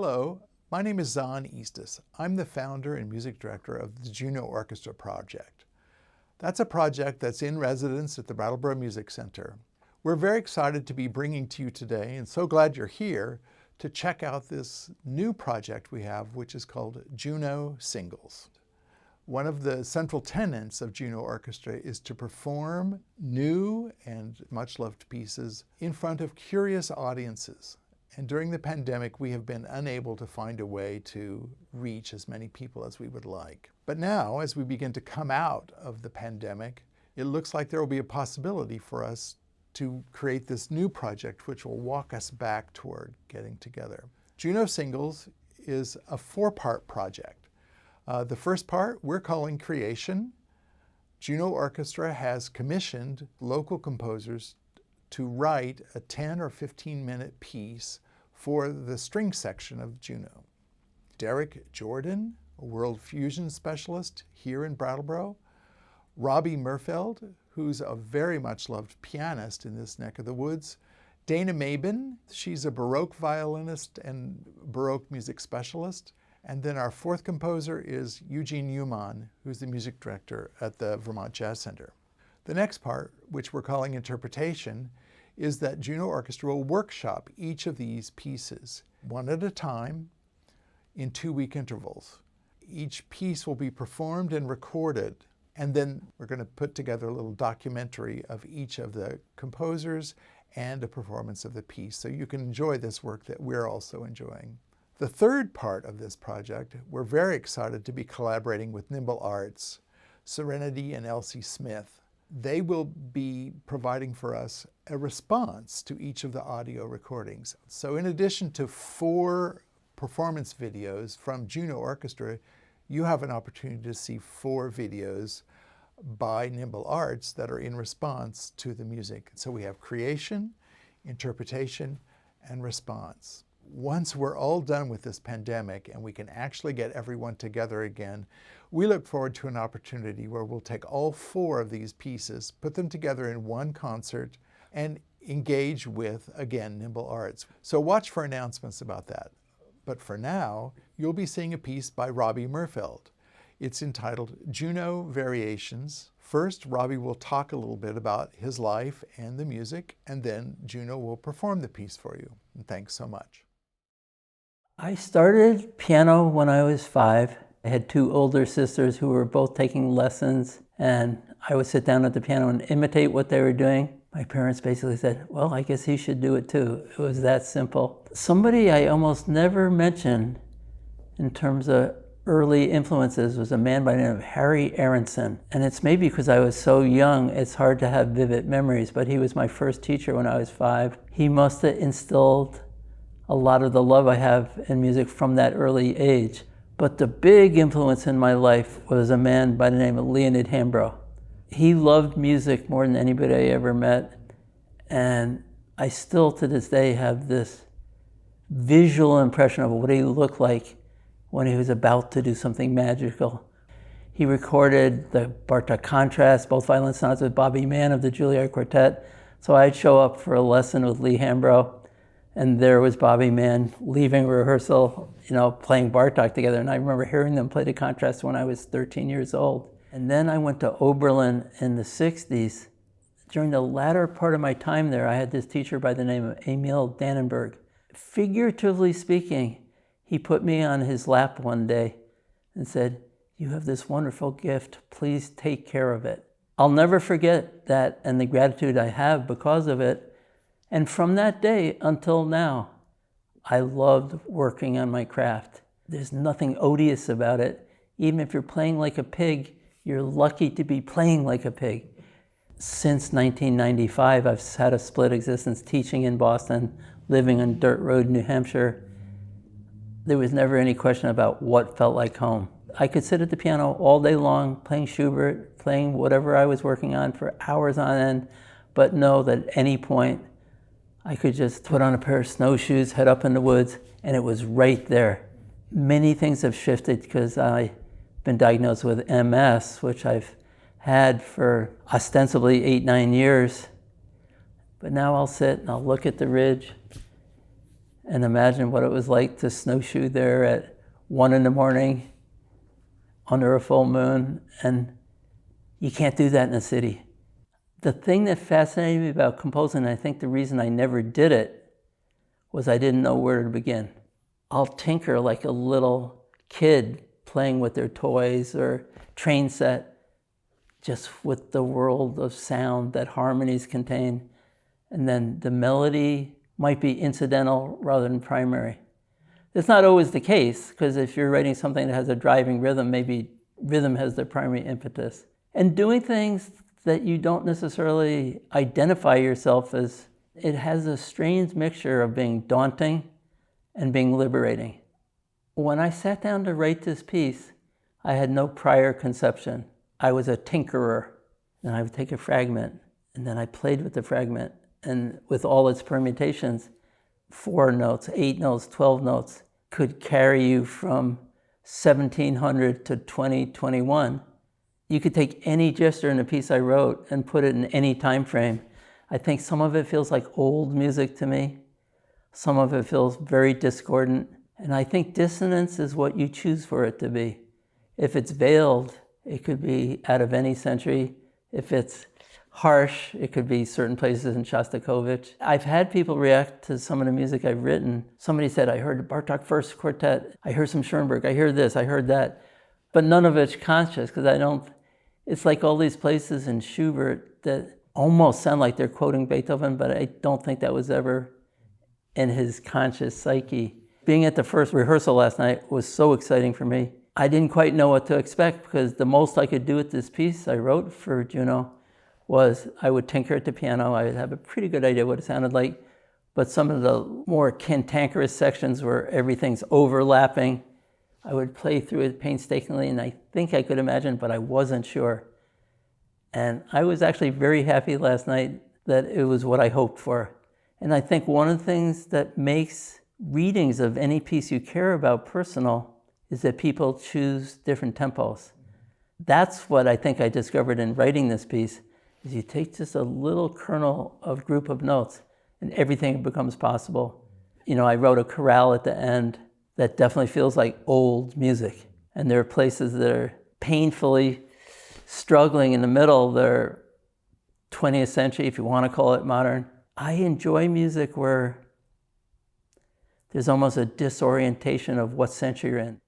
Hello, my name is Zahn Eastis. I'm the founder and music director of the Juno Orchestra project. That's a project that's in residence at the Brattleboro Music Center. We're very excited to be bringing to you today, and so glad you're here, to check out this new project we have, which is called Juno Singles. One of the central tenets of Juno Orchestra is to perform new and much-loved pieces in front of curious audiences. And during the pandemic, we have been unable to find a way to reach as many people as we would like. But now, as we begin to come out of the pandemic, it looks like there will be a possibility for us to create this new project which will walk us back toward getting together. Juno Singles is a four-part project. The first part we're calling Creation. Juno Orchestra has commissioned local composers to write a 10 or 15-minute piece for the string section of Juno. Derek Jordan, a world fusion specialist here in Brattleboro. Robbie Merfeld, who's a very much loved pianist in this neck of the woods. Dana Mabin, she's a Baroque violinist and Baroque music specialist. And then our fourth composer is Eugene Uman, who's the music director at the Vermont Jazz Center. The next part, which we're calling Interpretation, is that Juno Orchestra will workshop each of these pieces, one at a time, in 2-week intervals. Each piece will be performed and recorded, and then we're going to put together a little documentary of each of the composers and a performance of the piece, so you can enjoy this work that we're also enjoying. The third part of this project, we're very excited to be collaborating with Nimble Arts, Serenity and Elsie Smith. They will be providing for us a response to each of the audio recordings. So in addition to 4 performance videos from Juno Orchestra, you have an opportunity to see 4 videos by Nimble Arts that are in response to the music. So we have creation, interpretation, and response. Once we're all done with this pandemic and we can actually get everyone together again, we look forward to an opportunity where we'll take all 4 of these pieces, put them together in one concert, and engage with, again, Nimble Arts. So watch for announcements about that. But for now, you'll be seeing a piece by Robbie Merfeld. It's entitled Juno Variations. First, Robbie will talk a little bit about his life and the music, and then Juno will perform the piece for you. And thanks so much. I started piano when I was 5. I had 2 older sisters who were both taking lessons, and I would sit down at the piano and imitate what they were doing. My parents basically said, well, I guess he should do it too. It was that simple. Somebody I almost never mentioned in terms of early influences was a man by the name of Harry Aronson. And it's maybe because I was so young, it's hard to have vivid memories, but he was my first teacher when I was 5. He must have instilled a lot of the love I have in music from that early age. But the big influence in my life was a man by the name of Leonid Hambro. He loved music more than anybody I ever met, and I still to this day have this visual impression of what he looked like when he was about to do something magical. He recorded the Bartok Contrast, both violin sonatas with Bobby Mann of the Juilliard Quartet, so I'd show up for a lesson with Lee Hambro, and there was Bobby Mann leaving rehearsal, playing Bartok together. And I remember hearing them play the contrast when I was 13 years old. And then I went to Oberlin in the 60s. During the latter part of my time there, I had this teacher by the name of Emil Dannenberg. Figuratively speaking, he put me on his lap one day and said, you have this wonderful gift, please take care of it. I'll never forget that and the gratitude I have because of it. And from that day until now, I loved working on my craft. There's nothing odious about it. Even if you're playing like a pig, you're lucky to be playing like a pig. Since 1995, I've had a split existence, teaching in Boston, living on Dirt Road, New Hampshire. There was never any question about what felt like home. I could sit at the piano all day long, playing Schubert, playing whatever I was working on for hours on end, but know that at any point, I could just put on a pair of snowshoes, head up in the woods, and it was right there. Many things have shifted because I've been diagnosed with MS, which I've had for ostensibly 8-9 years. But now I'll sit and I'll look at the ridge and imagine what it was like to snowshoe there at 1 in the morning under a full moon, and you can't do that in a city. The thing that fascinated me about composing, and I think the reason I never did it, was I didn't know where to begin. I'll tinker like a little kid playing with their toys or train set, just with the world of sound that harmonies contain. And then the melody might be incidental rather than primary. That's not always the case, because if you're writing something that has a driving rhythm, maybe rhythm has the primary impetus. And doing things that you don't necessarily identify yourself as, it has a strange mixture of being daunting and being liberating. When I sat down to write this piece, I had no prior conception. I was a tinkerer, and I would take a fragment, and then I played with the fragment, and with all its permutations, 4 notes, 8 notes, 12 notes, could carry you from 1700 to 2021. You could take any gesture in a piece I wrote and put it in any time frame. I think some of it feels like old music to me. Some of it feels very discordant. And I think dissonance is what you choose for it to be. If it's veiled, it could be out of any century. If it's harsh, it could be certain places in Shostakovich. I've had people react to some of the music I've written. Somebody said, I heard the Bartok First Quartet, I heard some Schoenberg, I heard this, I heard that. But none of it's conscious, because it's like all these places in Schubert that almost sound like they're quoting Beethoven, but I don't think that was ever in his conscious psyche. Being at the first rehearsal last night was so exciting for me. I didn't quite know what to expect, because the most I could do with this piece I wrote for Juno was I would tinker at the piano. I would have a pretty good idea what it sounded like, but some of the more cantankerous sections where everything's overlapping, I would play through it painstakingly, and I think I could imagine, but I wasn't sure. And I was actually very happy last night that it was what I hoped for. And I think one of the things that makes readings of any piece you care about personal is that people choose different tempos. That's what I think I discovered in writing this piece, is you take just a little kernel of group of notes and everything becomes possible. You know, I wrote a chorale at the end that definitely feels like old music. And there are places that are painfully struggling in the middle. They're 20th century, if you want to call it modern. I enjoy music where there's almost a disorientation of what century you're in.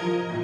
you.